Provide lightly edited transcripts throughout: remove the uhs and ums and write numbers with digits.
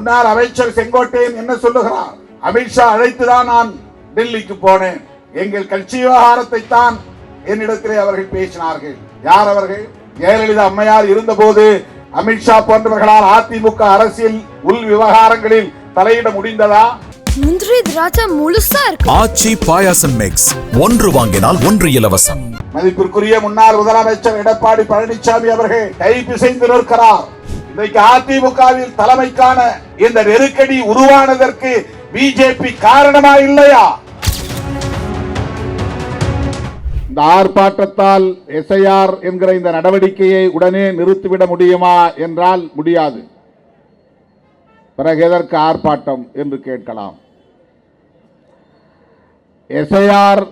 முன்னாள் அமைச்சர் செங்கோட்டையன் என்ன சொல்லுகிறார்? அமித்ஷா அழைத்துதான் நான் டெல்லிக்கு போனேன். எங்கள் கட்சி விவகாரத்தை தான் என்னிடத்திலே அவர்கள் பேசினார்கள். யார் அவர்கள்? ஜெயலலிதா அம்மையார் இருந்தபோது அமித்ஷா போன்றவர்களால் அதிமுக அரசியல் உள் விவகாரங்களில் தலையிட முடிந்ததா? முந்திரி திராட்சை முழுசா இருக்கு. ஆச்சி பாயாசம் மிக்ஸ், ஒன்று வாங்கினால் ஒன்று இலவசம். மதிப்பிற்குரிய முன்னாள் முதலமைச்சர் எடப்பாடி பழனிசாமி அவர்கள் கை பிசைந்து நிற்கிறார். இன்றைக்கு அதிமுகவில் தலைமைக்கான இந்த நெருக்கடி உருவானதற்கு பிஜேபி காரணமா இல்லையா? இந்த ஆர்ப்பாட்டத்தால் எஸ்ஐஆர் என்கிற இந்த நடவடிக்கையை உடனே நிறுத்திவிட முடியுமா என்றால் முடியாது. பிறகு எதற்கு ஆர்ப்பாட்டம் என்று கேட்கலாம். எஸ்ஐஆர்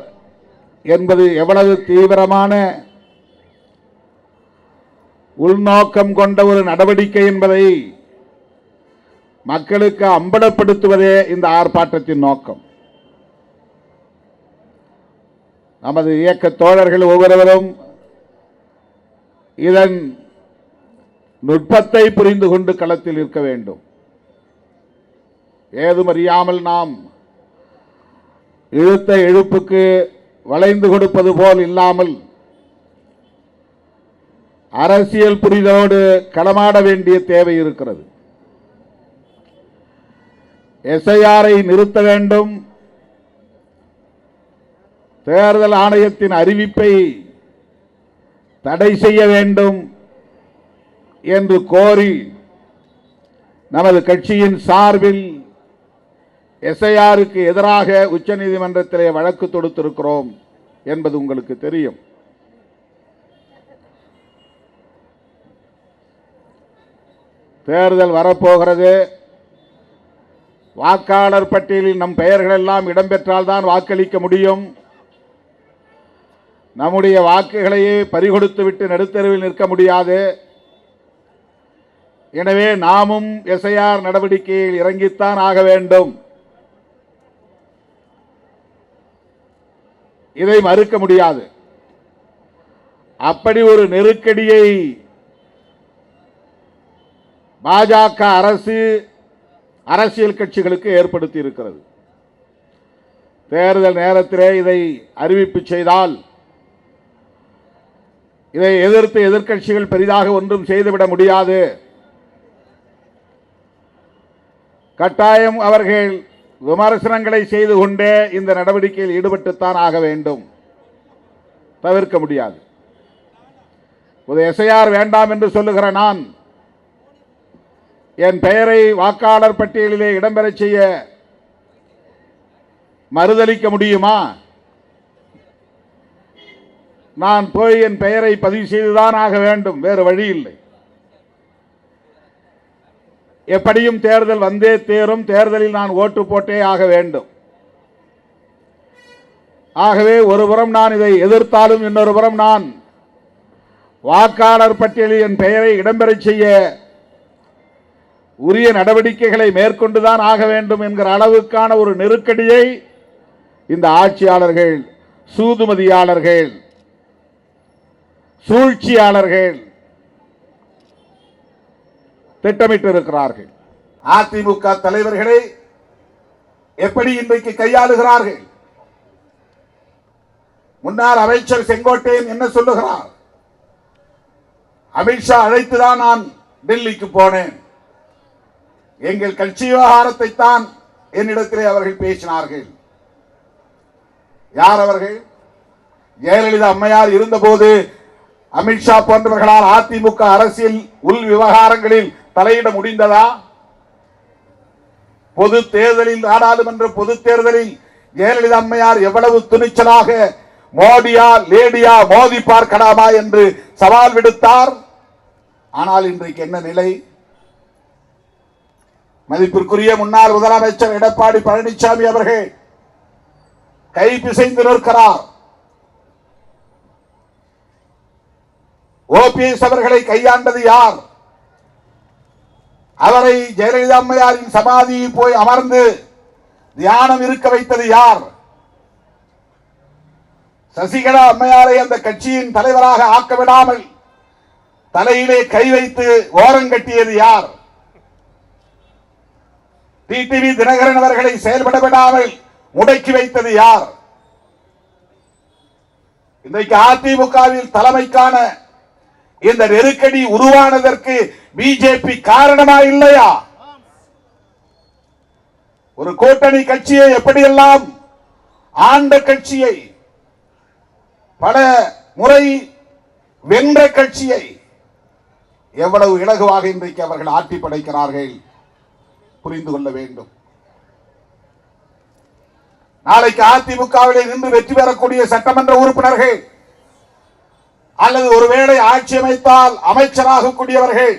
என்பது எவ்வளவு தீவிரமான உள்நோக்கம் கொண்ட ஒரு நடவடிக்கை என்பதை மக்களுக்கு அம்பலப்படுத்துவதே இந்த ஆர்ப்பாட்டத்தின் நோக்கம். நமது இயக்க தோழர்கள் ஒவ்வொருவரும் இதன் நுட்பத்தை புரிந்து கொண்டு களத்தில் இருக்க வேண்டும். ஏதும் அறியாமல் நாம் இழுத்த இழுப்புக்கு வளைந்து கொடுப்பது போல் இல்லாமல் அரசியல் புரிதலோடு களமாட வேண்டிய தேவை இருக்கிறது. எஸ்ஐஆரை நிறுத்த வேண்டும், தேர்தல் ஆணையத்தின் அறிவிப்பை தடை செய்ய வேண்டும் என்று கோரி நமது கட்சியின் சார்பில் எஸ்ஐஆருக்கு எதிராக உச்சநீதிமன்றத்திலே வழக்கு தொடுத்திருக்கிறோம் என்பது உங்களுக்கு தெரியும். தேர்தல் வரப்போகிறது. வாக்காளர் பட்டியலில் நம் பெயர்கள் எல்லாம் இடம்பெற்றால் தான் வாக்களிக்க முடியும். நம்முடைய வாக்குகளையே பறிகொடுத்து விட்டு நடுத்தருவில் நிற்க முடியாது. எனவே நாமும் எஸ்ஐஆர் நடவடிக்கையில் இறங்கித்தான் ஆக வேண்டும். இதை மறுக்க முடியாது. அப்படி ஒரு நெருக்கடியை பாஜக அரசு அரசியல் கட்சிகளுக்கு ஏற்படுத்தி இருக்கிறது. தேர்தல் நேரத்திலே இதை அறிவிப்பு செய்தால் இதை எதிர்த்து எதிர்க்கட்சிகள் பெரிதாக ஒன்றும் செய்துவிட முடியாது. கட்டாயம் அவர்கள் விமர்சனங்களை செய்து கொண்டே இந்த நடவடிக்கையில் ஈடுபட்டுத்தான் ஆக வேண்டும், தவிர்க்க முடியாது. எஸ்ஐஆர் வேண்டாம் என்று சொல்லுகிற நான் என் பெயரை வாக்காளர் பட்டியலிலே இடம்பெறச் செய்ய மறுதளிக்க முடியுமா? நான் போய் என் பெயரை பதிவு செய்துதான் ஆக வேண்டும், வேறு வழி இல்லை. எப்படியும் தேர்தல் வந்தே தேரும், தேர்தலில் நான் ஓட்டு போட்டே ஆக வேண்டும். ஆகவே ஒருபுறம் நான் இதை எதிர்த்தாலும் இன்னொரு புறம் நான் வாக்காளர் பட்டியலில் என் பெயரை இடம்பெறச் செய்ய உரிய நடவடிக்கைகளை மேற்கொண்டுதான் ஆக வேண்டும் என்கிற அளவுக்கான ஒரு நெருக்கடியை இந்த ஆட்சியாளர்கள், சூதுமதியாளர்கள், சூழ்ச்சியாளர்கள் திட்டமிட்டு இருக்கிறார்கள். அதிமுக தலைவர்களை எப்படி இன்றைக்கு கையாளுகிறார்கள்? முன்னாள் அமைச்சர் செங்கோட்டையன் என்ன சொல்லுகிறார்? அமித்ஷா அழைத்துதான் நான் டெல்லிக்கு போனேன். எங்கள் கட்சி விவகாரத்தை தான் என்னிடத்திலே அவர்கள் பேசினார்கள். யார் அவர்கள்? ஜெயலலிதா அம்மையார் இருந்தபோது அமித்ஷா போன்றவர்களால் அதிமுக அரசியல் உள் விவகாரங்களில் தலையிட முடிந்ததா? பொது தேர்தலில், நாடாளுமன்ற பொது தேர்தலில் ஜெயலலிதா அம்மையார் எவ்வளவு துணிச்சலாக மோடியா லேடியா மோதி பார்க்கலாமா என்று சவால் விடுத்தார். ஆனால் இன்றைக்கு என்ன நிலை? மதிப்பிற்குரிய முன்னாள் முதலமைச்சர் எடப்பாடி பழனிசாமி அவர்கள் கை பிசைந்து நிற்கிறார். ஓபிஎஸ் அவர்களை கையாண்டது யார்? அவரை ஜெயலலிதா அம்மையாரின் சமாதியில் போய் அமர்ந்து தியானம் இருக்க வைத்தது யார்? சசிகலா அம்மையாரை அந்த கட்சியின் தலைவராக ஆக்க விடாமல் தலையிலே கை வைத்து ஓரங்கட்டியது யார்? டிடிவி தினகரன் அவர்களை செயல்பட விடாமல் முடக்கி வைத்தது யார்? இன்றைக்கு அதிமுகவில் தலைமைக்கான இந்த நெருக்கடி உருவானதற்கு பிஜேபி காரணமா இல்லையா? ஒரு கூட்டணி கட்சியை எப்படியெல்லாம் ஆண்ட கட்சியை, பல முறை வென்ற கட்சியை எவ்வளவு இலகுவாக இன்றைக்கு அவர்கள் ஆட்டி படைக்கிறார்கள் புரிந்து கொள்ள வேண்டும். நாளைக்கு அதிமுகவிலே நின்று வெற்றி பெறக்கூடிய சட்டமன்ற உறுப்பினர்கள் அல்லது ஒருவேளை ஆட்சி அமைத்தால் அமைச்சராக கூடியவர்கள்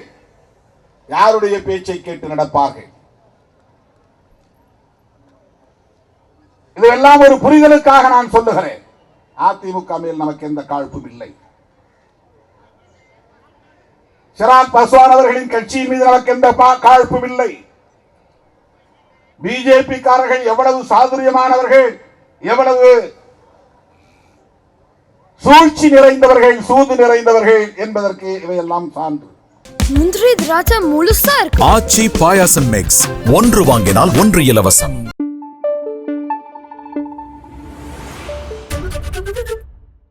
யாருடைய பேச்சை கேட்டு நடப்பார்கள்? இதெல்லாம் ஒரு புரிதலுக்காக நான் சொல்லுகிறேன். அதிமுக மேல் நமக்கு எந்த காழ்ப்பும் இல்லை. சிராக் பாஸ்வான் அவர்களின் கட்சியின் மீது நமக்கு எந்த காழ்ப்பும் இல்லை. பிஜேபி காரர்கள் எவ்வளவு சாதுரியமானவர்கள், எவ்வளவு சூழ்ச்சி நிறைந்தவர்கள், சூது நிறைந்தவர்கள் என்பதற்கு இவையெல்லாம் சான்று. முந்திரி திராட்சை முழுசா இருக்கு. ஆச்சி பாயாசம் மிக்ஸ், ஒன்று வாங்கினால் ஒன்று இலவசம்.